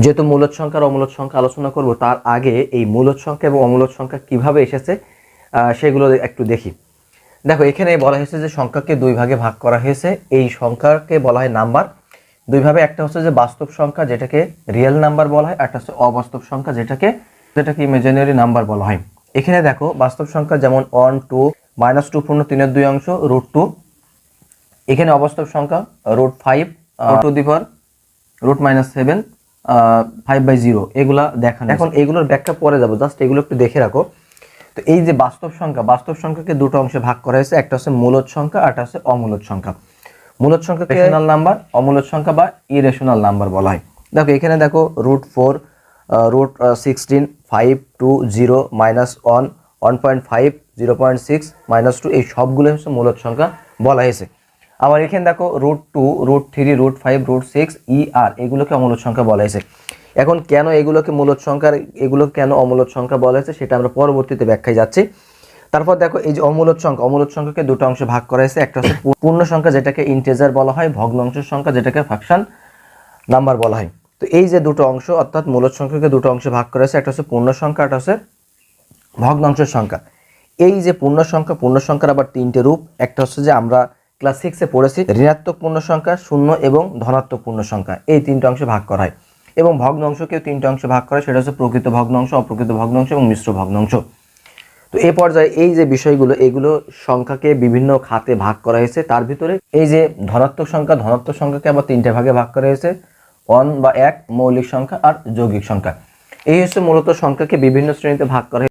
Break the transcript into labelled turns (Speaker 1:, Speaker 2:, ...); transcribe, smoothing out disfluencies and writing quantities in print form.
Speaker 1: যেহেতু মূলদ সংখ্যা আর অমূলদ সংখ্যা আলোচনা করব, তার আগে এই মূলদ সংখ্যা এবং অমূলদ সংখ্যা কিভাবে এসেছে সেগুলো একটু দেখি। দেখো, এখানে বলা হয়েছে যে সংখ্যাকে দুই ভাগে ভাগ করা হয়েছে। এই সংখ্যাকে বলা হয় নাম্বার দুইভাবে। একটা হচ্ছে যে বাস্তব সংখ্যা, যেটাকে রিয়েল নাম্বার বলা হয়, একটা হচ্ছে অবাস্তব সংখ্যা, যেটাকে ইমাজিনারি নাম্বার বলা হয়। এখানে দেখো, বাস্তব সংখ্যা যেমন 1 2 -2 পূর্ণ 3 2 অংশ √2। এখানে অবাস্তব সংখ্যা √5 টু দি পাওয়ার √-7 5/0 এগুলা দেখানো। এখন এগুলোর ব্যাখ্যা পরে যাব, জাস্ট এগুলো একটু দেখে রাখো। তো এই যে বাস্তব সংখ্যাকে দুটো অংশে ভাগ করা হয়েছে, একটা হচ্ছে মূলদ সংখ্যা আর একটা হচ্ছে অমূলদ সংখ্যা। মূলদ সংখ্যাকে রেশনাল নাম্বার, অমূলদ সংখ্যা বা ইরেশনাল নাম্বার বলা হয়। দেখো, এখানে দেখো √4 √16 5 2 0 -1 1.5 0.6 -2 এই সবগুলো হচ্ছে মূলদ সংখ্যা বলা হয়েছে। আবার এখানে দেখো √2 √3 √5 √6 এগুলোকে অমূলদ সংখ্যা বলা হয়েছে। এখন কেন এগুলোকে মূলদ সংখ্যা, এগুলো কেন অমূলদ সংখ্যা বলা হয়েছে সেটা আমরা পরবর্তীতে ব্যাখ্যায় যাচ্ছি। তারপর দেখো, এই যে অমূলদ সংখ্যাকে দুটো অংশে ভাগ করা হয়েছে। একটা হচ্ছে পূর্ণ সংখ্যা, যেটাকে ইন্টিজার বলা হয়, ভগ্নাংশের সংখ্যা, যেটাকে ফ্র্যাকশন নাম্বার বলা হয়। তো এই যে দুটো অংশ, অর্থাৎ মূলদ সংখ্যাকে দুটো অংশে ভাগ করা হয়েছে, একটা হচ্ছে পূর্ণ সংখ্যা, একটা হচ্ছে ভগ্নাংশের সংখ্যা। এই যে পূর্ণ সংখ্যার আবার তিনটে রূপ। একটা হচ্ছে যে আমরা ক্লাস 6-এ পড়েছি, ঋণাত্মক পূর্ণ সংখ্যা, শূন্য এবং ধনাত্মক পূর্ণ সংখ্যা, এই তিনটে অংশে ভাগ করা হয়। এবং ভগ্নাংশকেও তিনটে অংশে ভাগ করা হয়, সেটা হচ্ছে প্রকৃত ভগ্নাংশ, অপ্রকৃত ভগ্নাংশ এবং মিশ্র ভগ্নাংশ। তো এই পর্যায়ে এই যে বিষয়গুলো, এগুলো সংখ্যাকে বিভিন্ন খাতে ভাগ করা হয়েছে। তার ভিতরে এই যে ধনাত্মক সংখ্যাকে আবার তিনটে ভাগে ভাগ করা হয়েছে, 1 বা 1 মৌলিক সংখ্যা আর যৌগিক সংখ্যা। এই হচ্ছে মূলত সংখ্যাকে বিভিন্ন শ্রেণীতে ভাগ করা